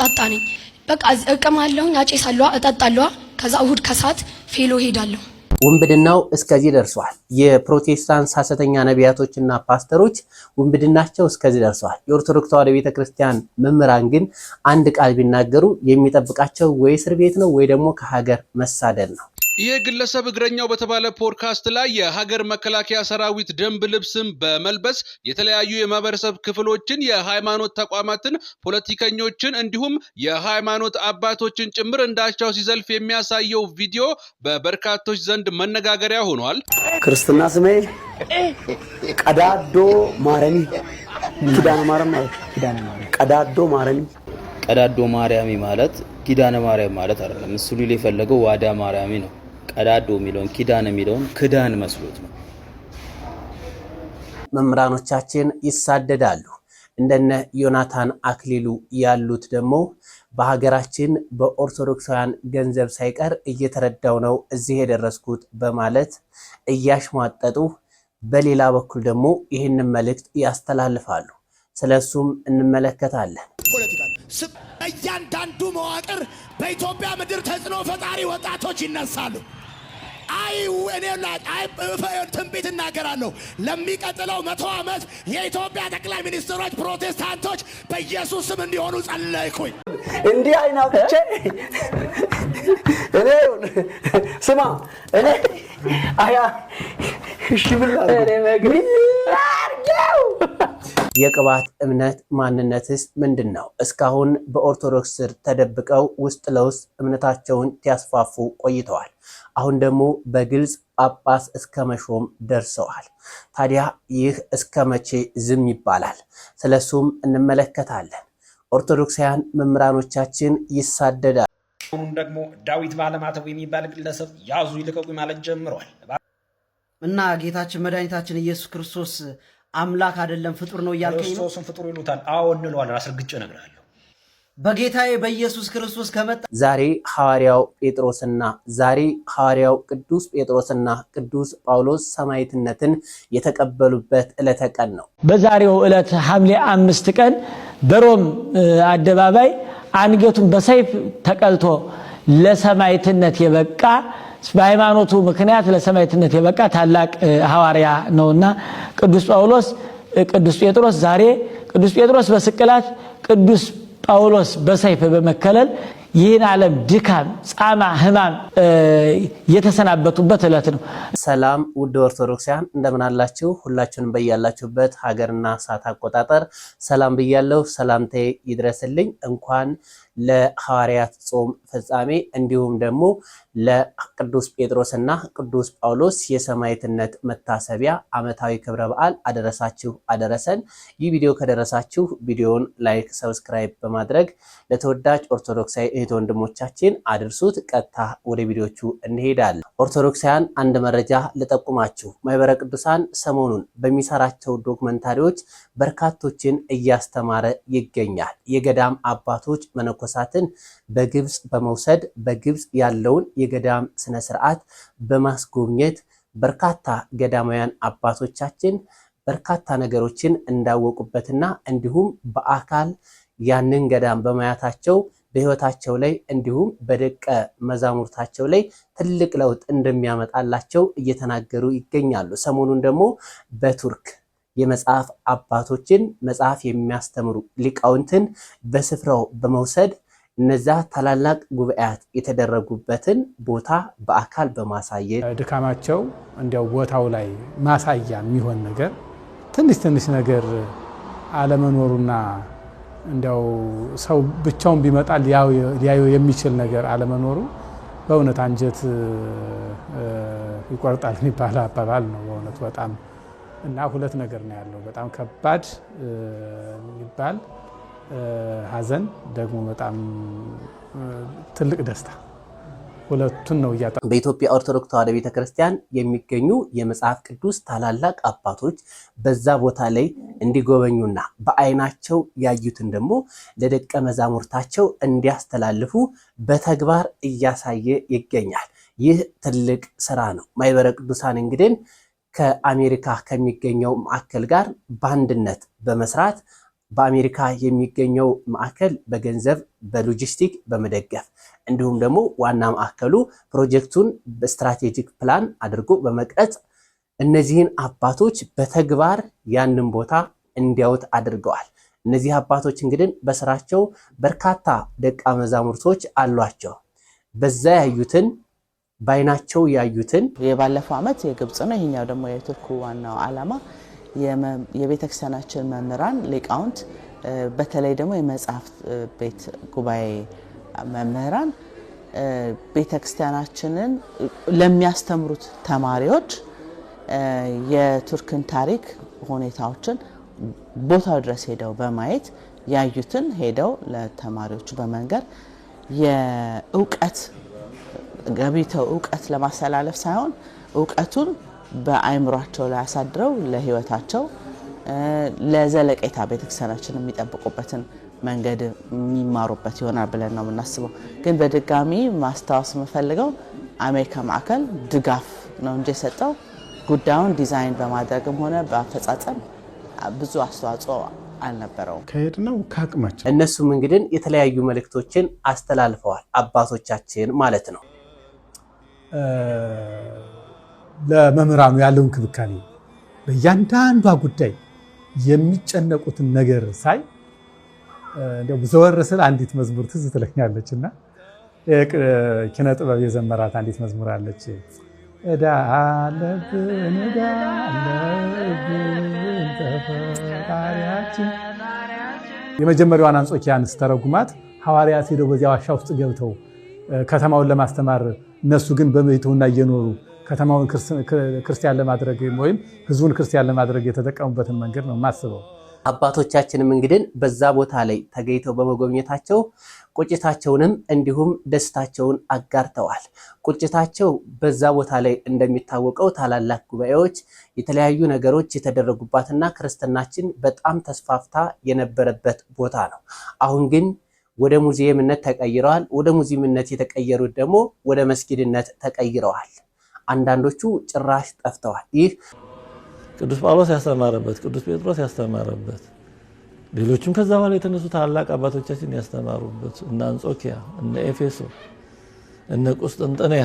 ጣጣነኝ በቃ እቀማለሁኝ አጨሳለሁ እጣጣለሁ ከዛ እሁድ ከሳት ፌሎ ሄዳለሁ ወንብድናው እስከዚህ ደርሷል የፕሮቴስታንት ሐሰተኛ ነቢያቶችና ፓስተሮች ወንብድናቸው እስከዚህ ደርሷል የኦርቶዶክስ ተዋሕዶ ቤተክርስቲያን መምህራን ግን አንድ ቃል ቢናገሩ የሚጠብቃቸው ወይ እስር ቤት ነው ወይ ደግሞ ከሀገር መሳደድ ነው ይሄ ግለሰብ እግረኛው በተባለ ፖድካስት ላይ የሀገር መከላከያ ሰራዊት ደንብ ልብስም በመልበስ የተለያዩ የማህበረሰብ ክፍሎችን የሃይማኖት ተቋማትን ፖለቲከኞችን እንዲሁም የሃይማኖት አባቶችን ጭምር እንዳቻው ሲዘልፍ የሚያሳየው ቪዲዮ በበርካቶች ዘንድ መነጋገሪያ ሆኗል ክርስትና ስሜ ቀዳዶ ማረሚ ኪዳነ ማርያም ማለት ቀዳዶ ማረሚ ቀዳዶ ማርያም ማለት ኪዳነ ማርያም ማለት አይደለም ምስሉ ላይ የፈለገው ዋዳ ማርያም ነው ቀዳዶ ሚሊዮን ኪዳነ ሚሊዮን ክዳን መስሎት ነው መምራኖቻችን ይሳደዳሉ እንደነ ዮናታን አክሊሉ ያሉት ደግሞ በሀገራችን በኦርቶዶክሳውያን ገንዘብ ሳይቀር እየተረዳው ነው እዚህ የደረስኩት በማለት እያሽሟጠጡ በሌላ በኩል ደግሞ ይህንን መልእክት ያስተላልፋሉ ስለሱም እንመለከታለን እያንዳንዱ መዋቅር በኢትዮጵያ ምድር ተጽዕኖ ፈጣሪ ወጣቶች ይነሳሉ ትንቢት እናገራለሁ ለሚቀጥለው 100 ዓመት የኢትዮጵያ ጠቅላይ ሚኒስትሮች ፕሮቴስታንቶች በኢየሱስ ስም እንዲሆኑ ጸለይኩኝ እንዲህ አይናውጥቼ እኔ ስማ እኔ አያ እሺ ብላ እኔ መግሪ የቅባት እምነት ማንነትስ ምንድነው እስካሁን በኦርቶዶክስ ስር ተደብቀው ውስጥ ለውስጥ እምነታቸውን ያስፋፉ ቆይተዋል አሁን ደግሞ በግልጽ ጳጳስ እስከ መሾም ደርሰዋል ታዲያ ይህ እስከ መቼ ዝም ይባላል ስለሱም እንመለከታለን ኦርቶዶክሳውያን መምህራኖቻችን ይሳደዳሉ አሁን ደግሞ ዳዊት ባለማተው የሚባል ግለሰብ ያዙ ይልቀቁ ማለት ጀምሯል እና ጌታችን መድኃኒታችን ኢየሱስ ክርስቶስ አምላክ አይደለም ፍጡር ነው ያልከኝ ነው ክርስቶስን ፍጡር ይሉታል አዎ እንለዋለን አስርግጬ እነግራለሁ በጌታዬ በኢየሱስ ክርስቶስ ከመጣ ዛሬ ሐዋርያው ጴጥሮስና ዛሬ ሐዋርያው ቅዱስ ጴጥሮስና ቅዱስ ጳውሎስ ሰማዕትነትን የተቀበሉበት ዕለተ ቀን ነው በዛሬው ዕለት ሐምሌ 5 ቀን በሮም አደባባይ አንገቱን በሰይፍ ተቀልቶ ለሰማዕትነት የበቃ በሃይማኖቱ ምክንያት ለሰማዕትነት የበቃ ታላቅ ሐዋርያ ነውና ቅዱስ ጳውሎስ ቅዱስ ጴጥሮስ ዛሬ ቅዱስ ጴጥሮስ በስቅላት ቅዱስ ጳውሎስ በሰይፍ በመከለል ይህን ዓለም ድካም ጻማ ህማም የተሰናበቱበት ዕለት ነው ሰላም ውድ ኦርቶዶክሳውያን እንደምን አላችሁ ሁላችሁንም በያላችሁበት ሀገርና ሰዓት አቆጣጠር ሰላም ብያለሁ ሰላምታዬ ይድረስልኝ እንኳን ለሐዋርያት ጾም ፍጻሜ እንዲሁም ደግሞ ለቅዱስ ጴጥሮስና ቅዱስ ጳውሎስ የሰማዕትነት መታሰቢያ ዓመታዊ ክብረ በዓል አደረሳችሁ አደረሰን ይህ ቪዲዮ ከደረሳችሁ ቪዲዮውን ላይክ ሰብስክራይብ በማድረግ ለተወዳጅ ኦርቶዶክሳዊ እህት ወንድሞቻችን አድርሱት ቀጥታ ወደ ቪዲዮቹ እንሄዳለን ኦርቶዶክሳውያን አንድ መረጃ ልጠቁማችሁ ማህበረ ቅዱሳን ሰሞኑን በሚሰራቸው ዶክመንታሪዎች በርካቶችን እያስተማረ ይገኛል የገዳም አባቶች መነኮሳትን በግብጽ በመውሰድ በግብጽ ያለውን የገዳም ስነ ስርዓት በማስጎብኘት በርካታ ገዳማውያን አባቶቻችን በርካታ ነገሮችን እንዳወቁበትና እንዲሁም በአካል ያንን ገዳም በማያታቸው በህይወታቸው ላይ እንዲሁም በደቀ መዛሙርታቸው ላይ ትልቅ ለውጥ እንደሚያመጣላቸው እየተናገሩ ይገኛሉ ሰሞኑን ደግሞ በቱርክ የመጽሐፍ አባቶችን መጽሐፍ የሚያስተምሩ ሊቃውንትን በስፍራው በመውሰድ እነዛ ታላላቅ ጉባኤያት የተደረጉበትን ቦታ በአካል በማሳየት ድካማቸው እንዲያው ቦታው ላይ ማሳያ የሚሆን ነገር ትንሽ ነገር አለመኖሩና እንዲያው ሰው ብቻውን ቢመጣ ሊያዩ የሚችል ነገር አለመኖሩ በእውነት አንጀት ይቆርጣል የሚባል አባባል ነው በእውነት በጣም እና ሁለት ነገር ነው ያለው በጣም ከባድ ይባል ሐዘን ደግሞ በጣም ትልቅ ደስታ ሁለቱን ነው ያጣው በኢትዮጵያ ኦርቶዶክስ ተዋሕዶ ቤተክርስቲያን የሚገኙ የመጽሐፍ ቅዱስ ታላላቅ አባቶች በዛ ቦታ ላይ እንዲጎበኙና በአይናቸው ያዩትን ደግሞ ለደቀ መዛሙርታቸው እንዲያስተላልፉ በተግባር እያሳየ ይገኛል ይህ ትልቅ ስራ ነው ማህበረ ቅዱሳን እንግዲህ ከአሜሪካ ከሚገኘው ማዕከል ጋር በአንድነት በመስራት በአሜሪካ የሚገኘው ማዕከል በገንዘብ በሎጂስቲክ በመደገፍ እንዲሁም ደግሞ ዋና ማዕከሉ ፕሮጀክቱን በስትራቴጂክ ፕላን አድርጎ በመቅረጽ እነዚህን አባቶች በተግባር ያንን ቦታ እንዲያዩት አድርገዋል። እነዚህ አባቶች እንግዲህ በስራቸው በርካታ ደቀ መዛሙርቶች አሏቸው። በዛ ያዩትን ባይናቸው ያዩትን የባለፈው ዓመት የግብጽ ነው። ይሄኛው ደግሞ የቱርኩ ዋናው ዓላማ የቤተክርስቲያናችን መምህራን ሊቃውንት በተለይ ደግሞ የመጽሐፍ ቤት ጉባኤ መምህራን ቤተክርስቲያናችንን ለሚያስተምሩት ተማሪዎች የቱርክን ታሪክ ሁኔታዎችን ቦታው ድረስ ሄደው በማየት ያዩትን ሄደው ለተማሪዎቹ በመንገር የእውቀት ገቢተው እውቀት ለማስተላለፍ ሳይሆን እውቀቱን በአይምሯቸው ላይ አሳድረው ለህይወታቸው ለዘለቄታ ቤተክርስቲያናችን የሚጠብቁበትን መንገድ የሚማሩበት ይሆናል ብለን ነው የምናስበው። ግን በድጋሚ ማስታወስ የምፈልገው አሜሪካ ማዕከል ድጋፍ ነው እንጂ የሰጠው ጉዳዩን ዲዛይን በማድረግም ሆነ በአፈጻጸም ብዙ አስተዋጽኦ አልነበረውም። ከሄድ ነው ካቅማቸው እነሱም እንግዲህ የተለያዩ መልእክቶችን አስተላልፈዋል። አባቶቻችን ማለት ነው። ለመምህራኑ ያለው እንክብካቤ በእያንዳንዷ ጉዳይ የሚጨነቁትን ነገር ሳይ እንደው ዘወር ስል አንዲት መዝሙር ትዝ ትለኛለችና ኪነ ጥበብ የዘመራት አንዲት መዝሙር አለች። እዳ አለብን ተፈጣሪያችን። የመጀመሪያዋን አንጾኪያን ስተረጉማት ሐዋርያት ሄደው በዚያ ዋሻ ውስጥ ገብተው ከተማውን ለማስተማር እነሱ ግን በቤቱና እየኖሩ ከተማውን ክርስቲያን ለማድረግ ወይም ህዝቡን ክርስቲያን ለማድረግ የተጠቀሙበትን መንገድ ነው ማስበው። አባቶቻችንም እንግዲህ በዛ ቦታ ላይ ተገኝተው በመጎብኘታቸው ቁጭታቸውንም እንዲሁም ደስታቸውን አጋርተዋል። ቁጭታቸው በዛ ቦታ ላይ እንደሚታወቀው ታላላቅ ጉባኤዎች የተለያዩ ነገሮች የተደረጉባትና ክርስትናችን በጣም ተስፋፍታ የነበረበት ቦታ ነው። አሁን ግን ወደ ሙዚየምነት ተቀይረዋል። ወደ ሙዚየምነት የተቀየሩት ደግሞ ወደ መስጊድነት ተቀይረዋል። አንዳንዶቹ ጭራሽ ጠፍተዋል። ይህ ቅዱስ ጳውሎስ ያስተማረበት፣ ቅዱስ ጴጥሮስ ያስተማረበት፣ ሌሎችም ከዛ በኋላ የተነሱ ታላላቅ አባቶቻችን ያስተማሩበት እነ አንጾኪያ፣ እነ ኤፌሶ፣ እነ ቁስጥንጥንያ፣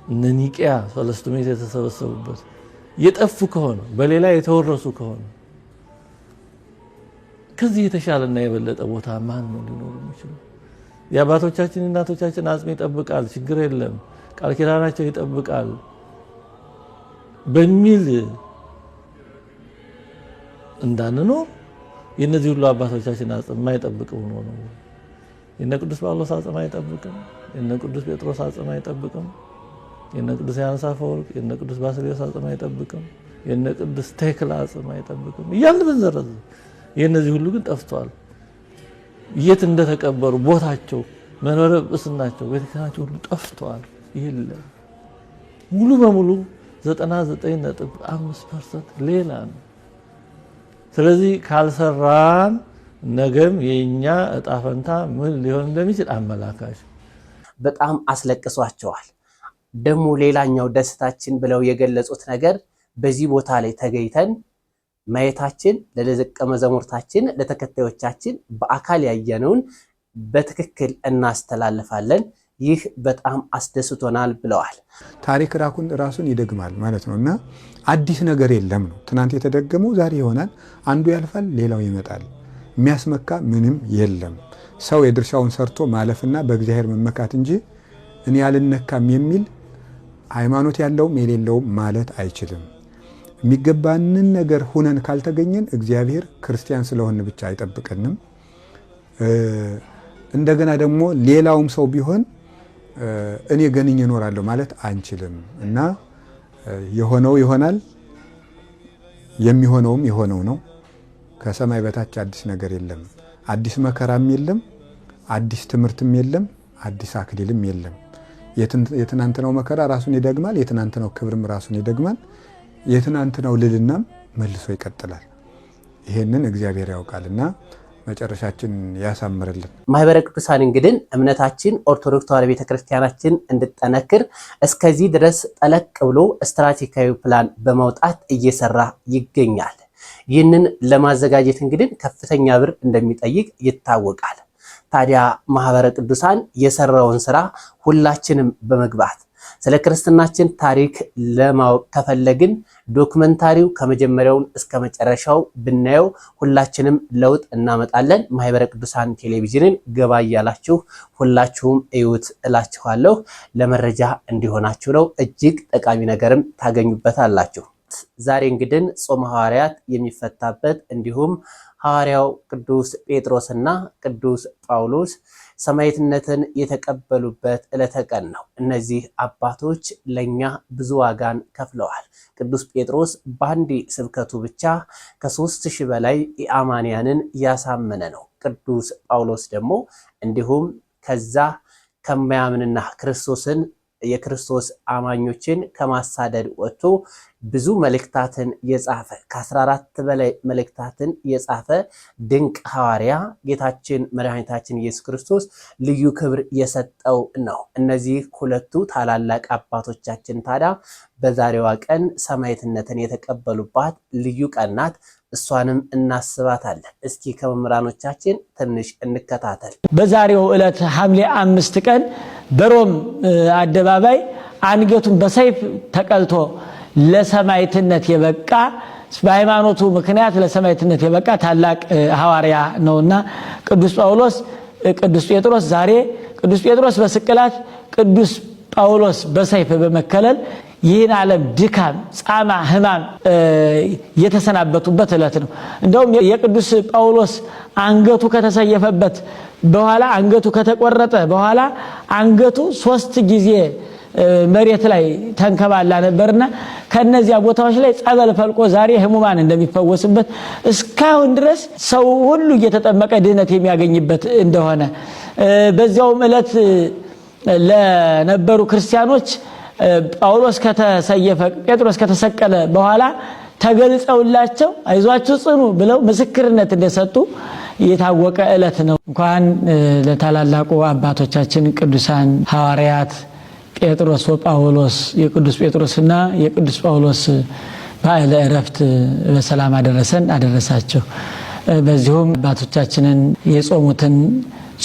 እነ ኒቂያ ሰለስቱ ምዕት የተሰበሰቡበት የጠፉ ከሆነ በሌላ የተወረሱ ከሆነ ከዚህ የተሻለና የበለጠ ቦታ ማን ነው ሊኖር የሚችለው? የአባቶቻችን እናቶቻችን አጽም ይጠብቃል፣ ችግር የለም፣ ቃል ኪዳናቸው ይጠብቃል በሚል እንዳንኖር የነዚህ ሁሉ አባቶቻችን አጽም የማይጠብቀው ነው። የነ ቅዱስ ጳውሎስ አጽም አይጠብቅም፣ የነ ቅዱስ ጴጥሮስ አጽም አይጠብቅም፣ የነ ቅዱስ ዮሐንስ አፈወርቅ፣ የነ ቅዱስ ባስልዮስ አጽም አይጠብቅም፣ የነ ቅዱስ ቴክላ አጽም አይጠብቅም እያልን ብንዘረዝ የነዚህ ሁሉ ግን ጠፍቷል። የት እንደተቀበሩ ቦታቸው፣ መንበረ ጵጵስናቸው፣ ቤተክርስቲያናቸው ሁሉ ጠፍቷል። የለም ሙሉ በሙሉ 99.5% ሌላ ነው። ስለዚህ ካልሰራን ነገም የኛ እጣ ፈንታ ምን ሊሆን እንደሚችል አመላካሽ በጣም አስለቅሷቸዋል። ደግሞ ሌላኛው ደስታችን ብለው የገለጹት ነገር በዚህ ቦታ ላይ ተገኝተን ማየታችን ለደቀ መዛሙርታችን ለተከታዮቻችን በአካል ያየነውን በትክክል እናስተላልፋለን። ይህ በጣም አስደስቶናል ብለዋል። ታሪክ ራሱን ይደግማል ማለት ነውና አዲስ ነገር የለም ነው። ትናንት የተደገመው ዛሬ ይሆናል። አንዱ ያልፋል፣ ሌላው ይመጣል። የሚያስመካ ምንም የለም። ሰው የድርሻውን ሰርቶ ማለፍና በእግዚአብሔር መመካት እንጂ እኔ ያልነካም የሚል ሃይማኖት ያለውም የሌለውም ማለት አይችልም። የሚገባንን ነገር ሁነን ካልተገኘን እግዚአብሔር ክርስቲያን ስለሆነ ብቻ አይጠብቀንም። እንደገና ደግሞ ሌላውም ሰው ቢሆን እኔ ገንኝ እኖራለሁ ማለት አንችልም እና የሆነው ይሆናል፣ የሚሆነውም የሆነው ነው። ከሰማይ በታች አዲስ ነገር የለም። አዲስ መከራም የለም፣ አዲስ ትምህርትም የለም፣ አዲስ አክሊልም የለም። የትናንትናው መከራ ራሱን ይደግማል፣ የትናንትናው ክብርም ራሱን ይደግማል፣ የትናንትናው ልልናም መልሶ ይቀጥላል። ይሄንን እግዚአብሔር ያውቃልና መጨረሻችን ያሳምርልን። ማህበረ ቅዱሳን እንግዲህ እምነታችን ኦርቶዶክስ ተዋሕዶ ቤተክርስቲያናችን እንድጠነክር እስከዚህ ድረስ ጠለቅ ብሎ ስትራቴጂካዊ ፕላን በማውጣት እየሰራ ይገኛል። ይህንን ለማዘጋጀት እንግዲህ ከፍተኛ ብር እንደሚጠይቅ ይታወቃል። ታዲያ ማህበረ ቅዱሳን የሰራውን ስራ ሁላችንም በመግባት ስለ ክርስትናችን ታሪክ ለማወቅ ከፈለግን ዶክመንታሪው ከመጀመሪያው እስከ መጨረሻው ብናየው ሁላችንም ለውጥ እናመጣለን። ማህበረ ቅዱሳን ቴሌቪዥንን ገባ እያላችሁ ሁላችሁም እዩት እላችኋለሁ። ለመረጃ እንዲሆናችሁ ነው። እጅግ ጠቃሚ ነገርም ታገኙበታላችሁ። ዛሬ እንግዲህ ጾመ ሐዋርያት የሚፈታበት እንዲሁም ሐዋርያው ቅዱስ ጴጥሮስና ቅዱስ ጳውሎስ ሰማዕትነትን የተቀበሉበት ዕለተ ቀን ነው። እነዚህ አባቶች ለኛ ብዙ ዋጋን ከፍለዋል። ቅዱስ ጴጥሮስ በአንድ ስብከቱ ብቻ ከ3000 በላይ ኢአማንያንን ያሳመነ ነው። ቅዱስ ጳውሎስ ደግሞ እንዲሁም ከዛ ከማያምንና የክርስቶስ አማኞችን ከማሳደድ ወጥቶ ብዙ መልእክታትን የጻፈ ከ14 በላይ መልእክታትን የጻፈ ድንቅ ሐዋርያ ጌታችን መድኃኒታችን ኢየሱስ ክርስቶስ ልዩ ክብር የሰጠው ነው። እነዚህ ሁለቱ ታላላቅ አባቶቻችን ታዲያ በዛሬዋ ቀን ሰማዕትነትን የተቀበሉባት ልዩ ቀን ናት። እሷንም እናስባታለን። እስኪ ከመምህራኖቻችን ትንሽ እንከታተል። በዛሬው ዕለት ሐምሌ 5 ቀን በሮም አደባባይ አንገቱን በሰይፍ ተቀልቶ ለሰማዕትነት የበቃ በሃይማኖቱ ምክንያት ለሰማዕትነት የበቃ ታላቅ ሐዋርያ ነውና ቅዱስ ጴጥሮስ ዛሬ ቅዱስ ጴጥሮስ በስቅላት ቅዱስ ጳውሎስ በሰይፍ በመከለል ይህን ዓለም ድካም፣ ጻማ፣ ህማም የተሰናበቱበት ዕለት ነው። እንደውም የቅዱስ ጳውሎስ አንገቱ ከተሰየፈበት በኋላ አንገቱ ከተቆረጠ በኋላ አንገቱ 3 ጊዜ መሬት ላይ ተንከባላ ነበርና ከነዚያ ቦታዎች ላይ ጸበል ፈልቆ ዛሬ ህሙማን እንደሚፈወስበት እስካሁን ድረስ ሰው ሁሉ እየተጠመቀ ድህነት የሚያገኝበት እንደሆነ በዚያውም ዕለት ለነበሩ ክርስቲያኖች ጴጥሮስ ከተሰቀለ በኋላ ተገልጸውላቸው አይዟችሁ ጽኑ ብለው ምስክርነት እንደሰጡ የታወቀ ዕለት ነው። እንኳን ለታላላቁ አባቶቻችን ቅዱሳን ሐዋርያት ጴጥሮስ ወጳውሎስ የቅዱስ ጴጥሮስና የቅዱስ ጳውሎስ በዓለ ዕረፍት በሰላም አደረሰን አደረሳቸው። በዚሁም አባቶቻችንን የጾሙትን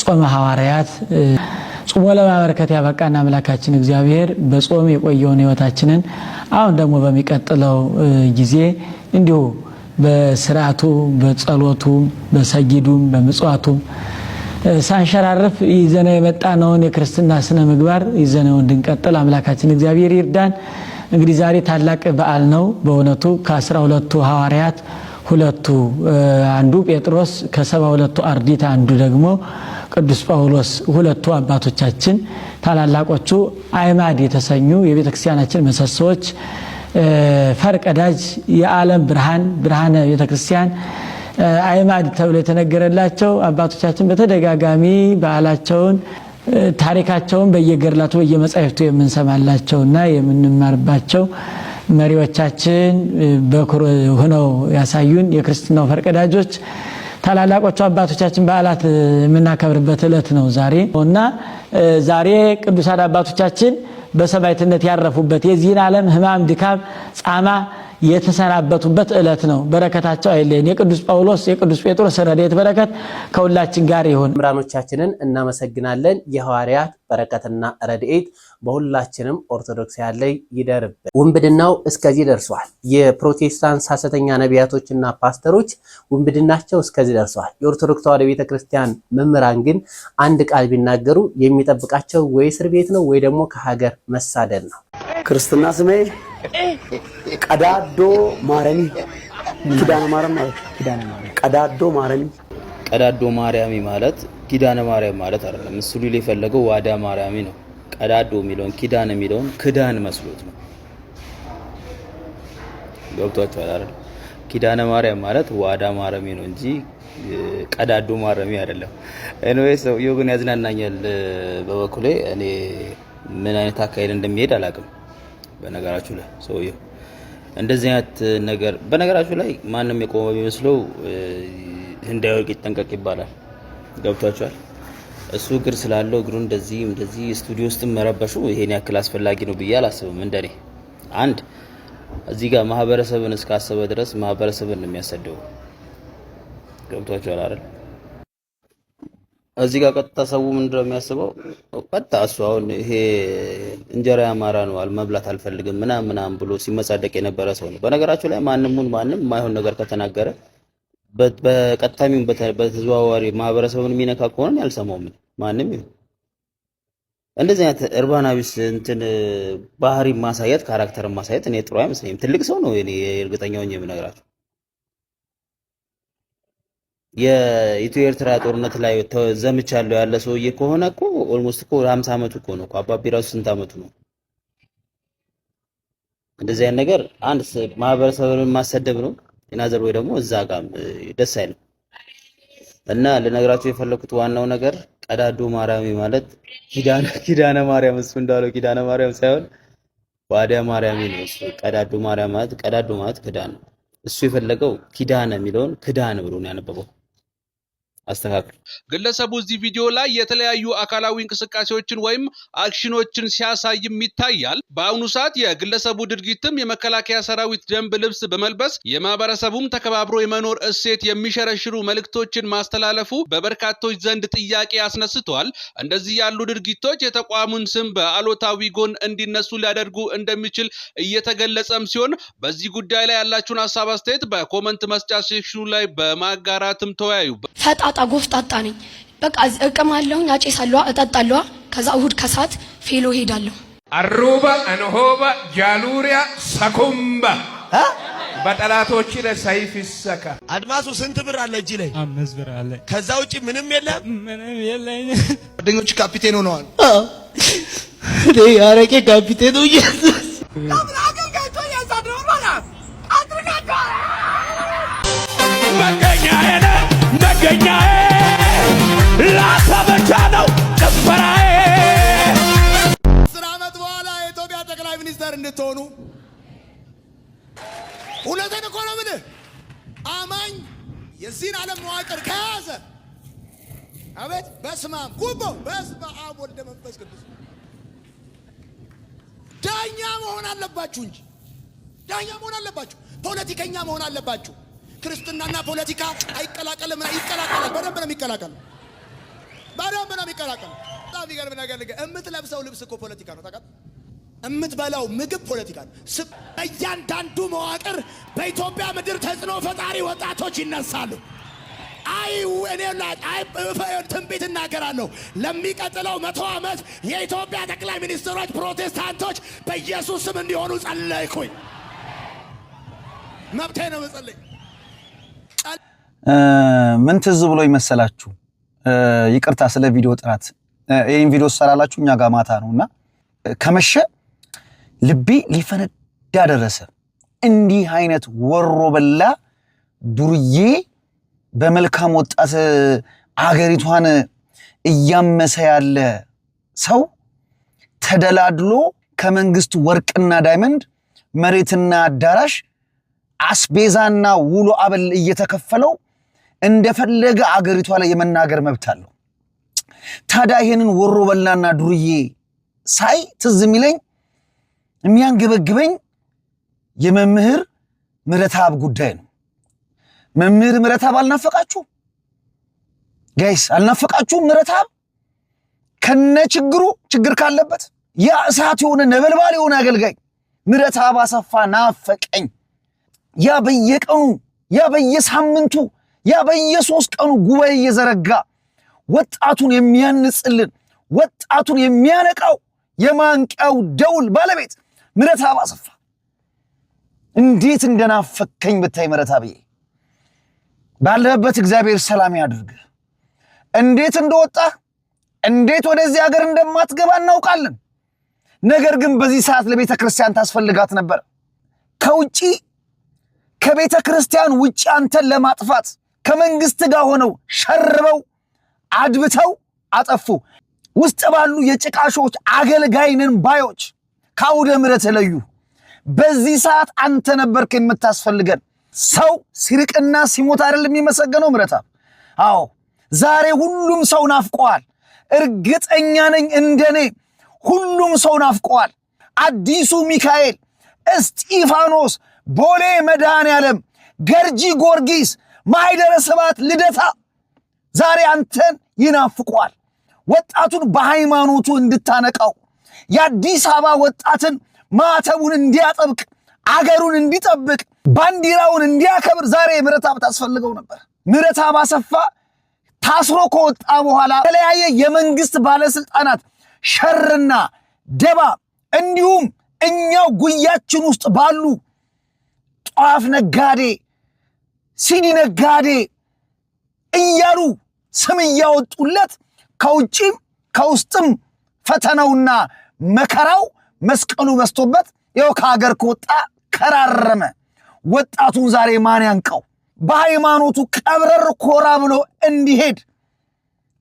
ጾመ ሐዋርያት ጾሞ ለማበረከት ያበቃና አምላካችን እግዚአብሔር በጾም የቆየውን ሕይወታችንን አሁን ደግሞ በሚቀጥለው ጊዜ እንዲሁ በስርዓቱ በጸሎቱ በሰጊዱም በመጽዋቱም ሳንሸራረፍ ይዘነው የመጣነውን የክርስትና ስነ ምግባር ይዘነው እንድንቀጥል አምላካችን እግዚአብሔር ይርዳን። እንግዲህ ዛሬ ታላቅ በዓል ነው በእውነቱ ከ12ቱ ሐዋርያት ሁለቱ አንዱ ጴጥሮስ ከ72ቱ አርድእት አንዱ ደግሞ ቅዱስ ጳውሎስ ሁለቱ አባቶቻችን ታላላቆቹ አዕማድ የተሰኙ የቤተክርስቲያናችን መሰሶች ፈርቀዳጅ የዓለም ብርሃነ ቤተክርስቲያን አዕማድ ተብሎ የተነገረላቸው አባቶቻችን በተደጋጋሚ በዓላቸውን ታሪካቸውን በየገድላቱ በየመጻሕፍቱ የምንሰማላቸውና የምንማርባቸው መሪዎቻችን በኩር ሆነው ያሳዩን የክርስትናው ፈርቀዳጆች ታላላቆቹ አባቶቻችን በዓላት የምናከብርበት ዕለት ነው ዛሬና ዛሬ ቅዱሳን አባቶቻችን በሰማዕትነት ያረፉበት የዚህን ዓለም ህማም፣ ድካም፣ ጻማ የተሰናበቱበት ዕለት ነው። በረከታቸው አይለየን። የቅዱስ ጳውሎስ የቅዱስ ጴጥሮስ ረድኤት በረከት ከሁላችን ጋር ይሁን። መምህራኖቻችንን እናመሰግናለን። የሐዋርያት በረከትና ረድኤት በሁላችንም ኦርቶዶክሳውያን ላይ ይደርብን። ውንብድናው እስከዚህ ደርሷል። የፕሮቴስታንት ሐሰተኛ ነቢያቶችና ፓስተሮች ውንብድናቸው እስከዚህ ደርሷል። የኦርቶዶክስ ተዋሕዶ ቤተክርስቲያን መምህራን ግን አንድ ቃል ቢናገሩ የሚጠብቃቸው ወይ እስር ቤት ነው ወይ ደግሞ ከሀገር መሳደድ ነው። ክርስትና ስሜ ቀዳዶ ማረሚ ኪዳነ ማርያም ማለት ቀዳዶ ማረሚ ቀዳዶ ማርያሚ ማለት ኪዳነ ማርያም ማለት አይደለም። እሱ ሊል የፈለገው ዋዳ ማርያሚ ነው። ቀዳዶ የሚለውን ኪዳን የሚለውን ክዳን መስሎት ነው። ገብቷችኋል አይደል? ኪዳነ ማርያም ማለት ዋዳ ማርያሚ ነው እንጂ ቀዳዶ ማርያሚ አይደለም። ኤኒዌይስ ሰውየው ግን ያዝናናኛል። በበኩሌ እኔ ምን አይነት አካሄድ እንደሚሄድ አላውቅም። በነገራችሁ ላይ ሰውየው እንደዚህ አይነት ነገር በነገራችሁ ላይ ማንም የቆመ ቢመስለው እንዳይወርቅ ይጠንቀቅ ይባላል። ገብቷችኋል? እሱ እግር ስላለው እግሩ እንደዚህ ስቱዲዮ ውስጥ መረበሹ ይሄን ያክል አስፈላጊ ነው ብዬ አላስብም። እንደኔ አንድ እዚህ ጋር ማህበረሰብን እስካሰበ ድረስ ማህበረሰብን ነው የሚያሰደው። ገብቷችኋል አይደል? እዚህ ጋር ቀጥታ ሰው ምንድነው የሚያስበው? ቀጥታ እሱ አሁን ይሄ እንጀራ ያማራ ነው መብላት አልፈልግም ምናምን ብሎ ሲመጻደቅ የነበረ ሰው ነው። በነገራችሁ ላይ ማንም የማይሆን ነገር ከተናገረ በቀጥታም በተዘዋዋሪ ማህበረሰቡን የሚነካ ከሆነ ያልሰማው ማንም ይሁን እንደዚህ አይነት እርባና ቢስ እንትን ባህሪ ማሳየት ካራክተር ማሳየት እኔ ጥሩ አይመስለኝም። ትልቅ ሰው ነው እኔ እርግጠኛው ነኝ የምነግራችሁ። የኢትዮ ኤርትራ ጦርነት ላይ ዘምቻለሁ ያለ ሰውዬ ከሆነ እኮ ኦልሞስት እኮ 50 አመቱ እኮ ነው። አባቢ ራሱ ስንት አመቱ ነው? እንደዚህ አይነት ነገር አንድ ማህበረሰቡን ማሰደብ ነው። እናዘር ወይ ደግሞ እዛ ጋር ደስ አይልም። እና ለነገራችሁ የፈለኩት ዋናው ነገር ቀዳዶ ማርያም ማለት ኪዳነ ማርያም እሱ እንዳለው ኪዳነ ማርያም ሳይሆን ዋዳ ማርያም ነው። እሱ ቀዳዶ ማርያም ማለት ክዳን ነው። እሱ የፈለገው ኪዳነ የሚለውን ክዳን ብሎ ነው ያነበበው። አስተካክሉ። ግለሰቡ እዚህ ቪዲዮ ላይ የተለያዩ አካላዊ እንቅስቃሴዎችን ወይም አክሽኖችን ሲያሳይም ይታያል። በአሁኑ ሰዓት የግለሰቡ ድርጊትም የመከላከያ ሰራዊት ደንብ ልብስ በመልበስ የማህበረሰቡም ተከባብሮ የመኖር እሴት የሚሸረሽሩ መልእክቶችን ማስተላለፉ በበርካቶች ዘንድ ጥያቄ አስነስተዋል። እንደዚህ ያሉ ድርጊቶች የተቋሙን ስም በአሉታዊ ጎን እንዲነሱ ሊያደርጉ እንደሚችል እየተገለጸም ሲሆን በዚህ ጉዳይ ላይ ያላችሁን ሀሳብ አስተያየት በኮመንት መስጫ ሴክሽኑ ላይ በማጋራትም ተወያዩበት። ፈጣጣ ጎፍጣጣ ነኝ። በቃ እቅማለሁ፣ አጨሳለሁ፣ እጠጣለሁ። ከዛ እሁድ ከሰዓት ፌሎ ሄዳለሁ። አሩባ አንሆባ ጃሉሪያ ሰኩምባ በጠላቶች ላይ ሰይፍ ይሰካ። አድማሱ ስንት ብር አለ እጅ ላይ? 5 ብር አለ። ከዛ ውጪ ምንም የለም? ምንም የለኝ። ጓደኞች ካፒቴን ሆነዋል። እኔ አረቄ ካፒቴን ነው ኢየሱስ መገኛዬ ላተበቻ ነው ጭፈራዬ። 10 ዓመት በኋላ የኢትዮጵያ ጠቅላይ ሚኒስትር እንድትሆኑ እውነቴን እኮ ነው የምልህ። አማኝ የዚህን ዓለም መዋቅር ከያዘ አቤት በስመ አብ ጉቦ በስመ አብ ወልደ መንፈስ ቅዱስ ዳኛ መሆን አለባችሁ እንጂ ዳኛ መሆን አለባችሁ። ፖለቲከኛ መሆን አለባችሁ። ክርስትናና ፖለቲካ አይቀላቀልም። ይቀላቀላል። በደንብ ነው የሚቀላቀለው። በደንብ ነው የሚቀላቀለው። በጣም ይገርም ነገር የምትለብሰው ልብስ እኮ ፖለቲካ ነው። ታውቃለህ? የምትበላው ምግብ ፖለቲካ ነው። በእያንዳንዱ መዋቅር በኢትዮጵያ ምድር ተጽዕኖ ፈጣሪ ወጣቶች ይነሳሉ። ትንቢት እናገራለሁ። ለሚቀጥለው 100 ዓመት የኢትዮጵያ ጠቅላይ ሚኒስትሮች ፕሮቴስታንቶች በኢየሱስ ስም እንዲሆኑ ጸለይኩኝ። መብቴ ነው መጸለይ። ምን ትዝ ብሎ ይመሰላችሁ? ይቅርታ ስለ ቪዲዮ ጥራት። ይሄን ቪዲዮ ሰራላችሁ እኛ ጋር ማታ ነውና ከመሸ ልቤ ሊፈነዳ ደረሰ። እንዲህ አይነት ወሮ በላ ዱርዬ በመልካም ወጣት አገሪቷን እያመሰ ያለ ሰው ተደላድሎ ከመንግስት ወርቅና ዳይመንድ መሬትና አዳራሽ አስቤዛና ውሎ አበል እየተከፈለው እንደፈለገ አገሪቷ ላይ የመናገር መብት አለው። ታዲያ ይሄንን ወሮ በላና ዱርዬ ሳይ ትዝ የሚለኝ የሚያንገበግበኝ የመምህር ምረታብ ጉዳይ ነው። መምህር ምረታብ አልናፈቃችሁ ጋይስ? አልናፈቃችሁ? ምረታብ ከነ ችግር ካለበት ያ እሳት የሆነ ነበልባል የሆነ አገልጋይ ምረታብ አሰፋ ናፈቀኝ። ያ በየቀኑ ያ በየሳምንቱ ያ በየ3 ቀኑ ጉባኤ እየዘረጋ ወጣቱን የሚያንጽልን ወጣቱን የሚያነቃው የማንቂያው ደውል ባለቤት ምረታብ አሰፋ እንዴት እንደናፈቀኝ ብታይ። ምረታብዬ ባለበት እግዚአብሔር ሰላም ያድርግ። እንዴት እንደወጣ እንዴት ወደዚህ ሀገር እንደማትገባ እናውቃለን። ነገር ግን በዚህ ሰዓት ለቤተ ክርስቲያን ታስፈልጋት ነበር። ከውጪ ከቤተ ክርስቲያን ውጪ አንተን ለማጥፋት ከመንግስት ጋር ሆነው ሸርበው አድብተው አጠፉ። ውስጥ ባሉ የጭቃሾች አገልጋይንን ባዮች ከአውደ ምሕረት ለዩ። በዚህ ሰዓት አንተ ነበርክ የምታስፈልገን። ሰው ሲርቅና ሲሞት አይደለም የሚመሰገነው ምረታብ። አዎ ዛሬ ሁሉም ሰው ናፍቀዋል። እርግጠኛ ነኝ እንደኔ ሁሉም ሰው ናፍቀዋል። አዲሱ ሚካኤል እስጢፋኖስ፣ ቦሌ መድኃኔዓለም፣ ገርጂ ጊዮርጊስ፣ ማኅደረ ስብሐት ልደታ ዛሬ አንተን ይናፍቋል። ወጣቱን በሃይማኖቱ እንድታነቃው የአዲስ አበባ ወጣትን ማተቡን እንዲያጠብቅ አገሩን እንዲጠብቅ ባንዲራውን እንዲያከብር ዛሬ ምህረተአብ ታስፈልገው ነበር። ምህረተአብ አሰፋ ታስሮ ከወጣ በኋላ የተለያየ የመንግስት ባለስልጣናት ሸርና ደባ እንዲሁም እኛው ጉያችን ውስጥ ባሉ ጧፍ ነጋዴ፣ ሲዲ ነጋዴ እያሉ ስም እያወጡለት ከውጭም ከውስጥም ፈተናውና መከራው መስቀሉ በስቶበት ይኸው ከሀገር ከወጣ ከራረመ። ወጣቱን ዛሬ ማን ያንቀው? በሃይማኖቱ ቀብረር ኮራ ብሎ እንዲሄድ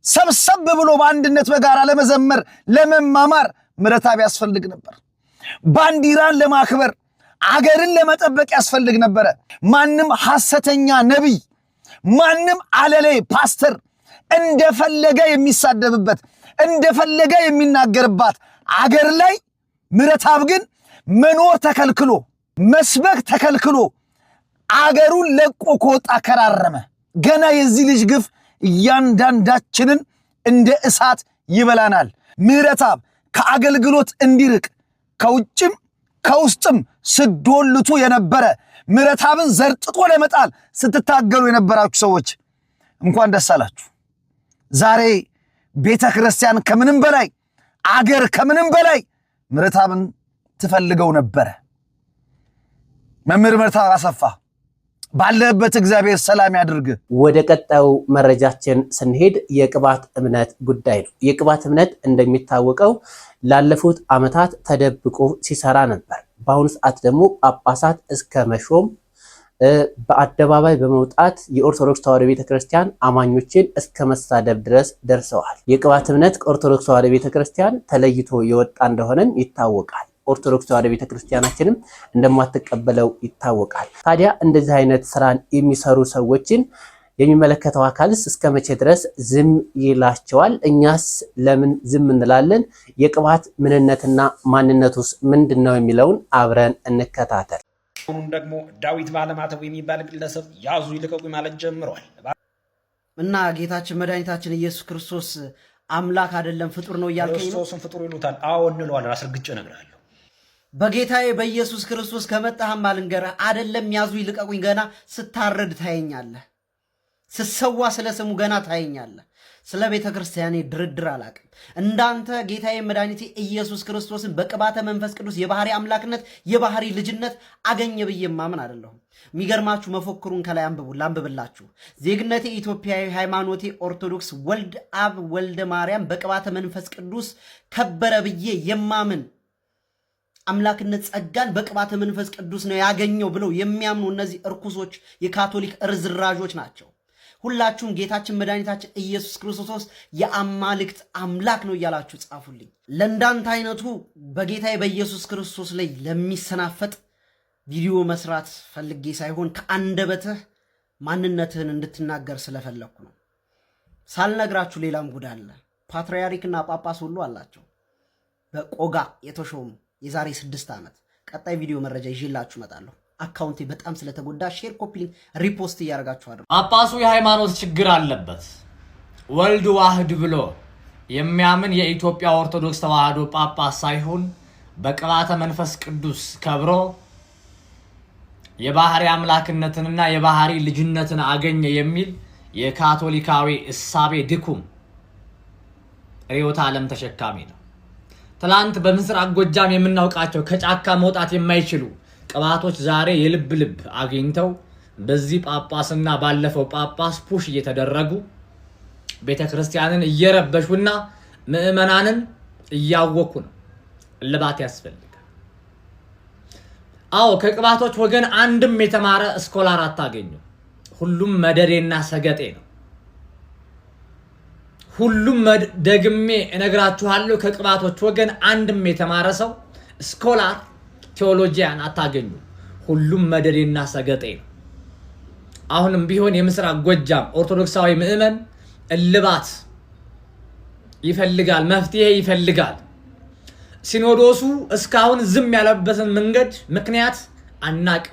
ሰብሰብ ብሎ በአንድነት በጋራ ለመዘመር ለመማማር ምህረተአብ ያስፈልግ ነበር። ባንዲራን ለማክበር አገርን ለመጠበቅ ያስፈልግ ነበረ። ማንም ሐሰተኛ ነቢይ፣ ማንም አለሌ ፓስተር እንደፈለገ የሚሳደብበት እንደፈለገ የሚናገርባት አገር ላይ ምህረተአብ ግን መኖር ተከልክሎ መስበክ ተከልክሎ አገሩን ለቆ ከወጣ ከራረመ። ገና የዚህ ልጅ ግፍ እያንዳንዳችንን እንደ እሳት ይበላናል። ምህረተአብ ከአገልግሎት እንዲርቅ ከውጭም ከውስጥም ስዶልቱ የነበረ ምህረተአብን ዘርጥጦ ለመጣል ስትታገሉ የነበራችሁ ሰዎች እንኳን ደስ አላችሁ። ዛሬ ቤተ ክርስቲያን ከምንም በላይ አገር ከምንም በላይ ምህረተአብን ትፈልገው ነበረ። መምህር ምህረተአብ አሰፋ ባለበት እግዚአብሔር ሰላም ያድርግ። ወደ ቀጣዩ መረጃችን ስንሄድ የቅባት እምነት ጉዳይ ነው። የቅባት እምነት እንደሚታወቀው ላለፉት ዓመታት ተደብቆ ሲሰራ ነበር። በአሁኑ ሰዓት ደግሞ ጳጳሳት እስከ መሾም በአደባባይ በመውጣት የኦርቶዶክስ ተዋሕዶ ቤተክርስቲያን አማኞችን እስከ መሳደብ ድረስ ደርሰዋል። የቅባት እምነት ከኦርቶዶክስ ተዋሕዶ ቤተክርስቲያን ተለይቶ የወጣ እንደሆነም ይታወቃል። ኦርቶዶክስ ተዋሕዶ ቤተክርስቲያናችንም እንደማትቀበለው ይታወቃል። ታዲያ እንደዚህ አይነት ስራን የሚሰሩ ሰዎችን የሚመለከተው አካልስ እስከ መቼ ድረስ ዝም ይላቸዋል? እኛስ ለምን ዝም እንላለን? የቅባት ምንነትና ማንነቱስ ምንድነው የሚለውን አብረን እንከታተል። አሁን ደግሞ ዳዊት ባለማተቡ የሚባል ግለሰብ ያዙ ይልቀቁኝ ማለት ጀምሯል። እና ጌታችን መድኃኒታችን ኢየሱስ ክርስቶስ አምላክ አይደለም ፍጡር ነው እያልከኝ ነው? ክርስቶስን ፍጡር ይሉታል። አዎ እንለዋለን። አስረግጬ እነግርሃለሁ። በጌታዬ በኢየሱስ ክርስቶስ ከመጣህም አልንገርህ አይደለም ያዙ ይልቀቁኝ ገና ስታረድ ታየኛለህ። ስሰዋ ስለ ስሙ ገና ታየኛለህ። ስለ ቤተ ክርስቲያኔ ድርድር አላቅም። እንዳንተ ጌታዬ መድኃኒቴ ኢየሱስ ክርስቶስን በቅባተ መንፈስ ቅዱስ የባህሪ አምላክነት የባህሪ ልጅነት አገኘ ብዬ ማምን አይደለሁም። የሚገርማችሁ መፎክሩን ከላይ ላንብብላችሁ። ዜግነቴ ኢትዮጵያዊ፣ ሃይማኖቴ ኦርቶዶክስ፣ ወልድ አብ ወልደ ማርያም በቅባተ መንፈስ ቅዱስ ከበረ ብዬ የማምን አምላክነት ጸጋን በቅባተ መንፈስ ቅዱስ ነው ያገኘው ብለው የሚያምኑ እነዚህ እርኩሶች የካቶሊክ እርዝራዦች ናቸው። ሁላችሁም ጌታችን መድኃኒታችን ኢየሱስ ክርስቶስ የአማልክት አምላክ ነው እያላችሁ ጻፉልኝ። ለእንዳንተ አይነቱ በጌታዬ በኢየሱስ ክርስቶስ ላይ ለሚሰናፈጥ ቪዲዮ መስራት ፈልጌ ሳይሆን ከአንደበትህ ማንነትህን እንድትናገር ስለፈለኩ ነው። ሳልነግራችሁ ሌላም ጉድ አለ። ፓትርያርክና ጳጳስ ሁሉ አላቸው በቆጋ የተሾሙ የዛሬ 6 ዓመት። ቀጣይ ቪዲዮ መረጃ ይዤላችሁ እመጣለሁ። አካውንቴ በጣም ስለተጎዳ ሼር፣ ኮፒ፣ ሪፖስት እያደረጋችሁ አድርጉ። ጳጳሱ የሃይማኖት ችግር አለበት። ወልድ ዋህድ ብሎ የሚያምን የኢትዮጵያ ኦርቶዶክስ ተዋህዶ ጳጳስ ሳይሆን በቅባተ መንፈስ ቅዱስ ከብሮ የባህሪ አምላክነትንና የባህሪ ልጅነትን አገኘ የሚል የካቶሊካዊ እሳቤ ድኩም ርዕዮተ ዓለም ተሸካሚ ነው። ትላንት በምስራቅ ጎጃም የምናውቃቸው ከጫካ መውጣት የማይችሉ ቅባቶች ዛሬ የልብ ልብ አግኝተው በዚህ ጳጳስና ባለፈው ጳጳስ ፑሽ እየተደረጉ ቤተክርስቲያንን እየረበሹና ምዕመናንን እያወኩ ነው። እልባት ያስፈልጋል። አዎ ከቅባቶች ወገን አንድም የተማረ ስኮላር አታገኙ። ሁሉም መደዴና ሰገጤ ነው። ሁሉም ደግሜ እነግራችኋለሁ። ከቅባቶች ወገን አንድም የተማረ ሰው ስኮላር ቴዎሎጂያን አታገኙ። ሁሉም መደዴና ሰገጤ ነው። አሁንም ቢሆን የምስራቅ ጎጃም ኦርቶዶክሳዊ ምዕመን እልባት ይፈልጋል፣ መፍትሄ ይፈልጋል። ሲኖዶሱ እስካሁን ዝም ያለበትን መንገድ ምክንያት አናቅም።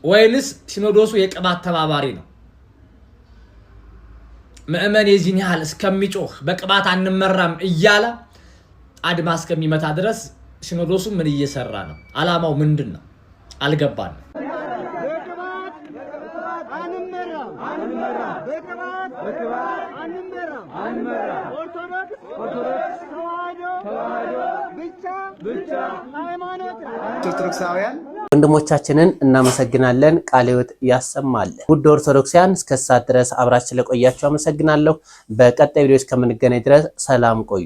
ወይንስ ሲኖዶሱ የቅባት ተባባሪ ነው? ምእመን የዚህን ያህል እስከሚጮህ በቅባት አንመራም እያለ አድማ እስከሚመታ ድረስ ሲኖዶሱ ምን እየሰራ ነው? አላማው ምንድን ነው? አልገባንም። ኦርቶዶክሳውያን ወንድሞቻችንን እናመሰግናለን። ቃለ ሕይወት ያሰማልን። ውድ ኦርቶዶክሳውያን እስከ ሰዓት ድረስ አብራችሁ ለቆያችሁ አመሰግናለሁ። በቀጣይ ቪዲዮ እስከምንገናኝ ድረስ ሰላም ቆዩ።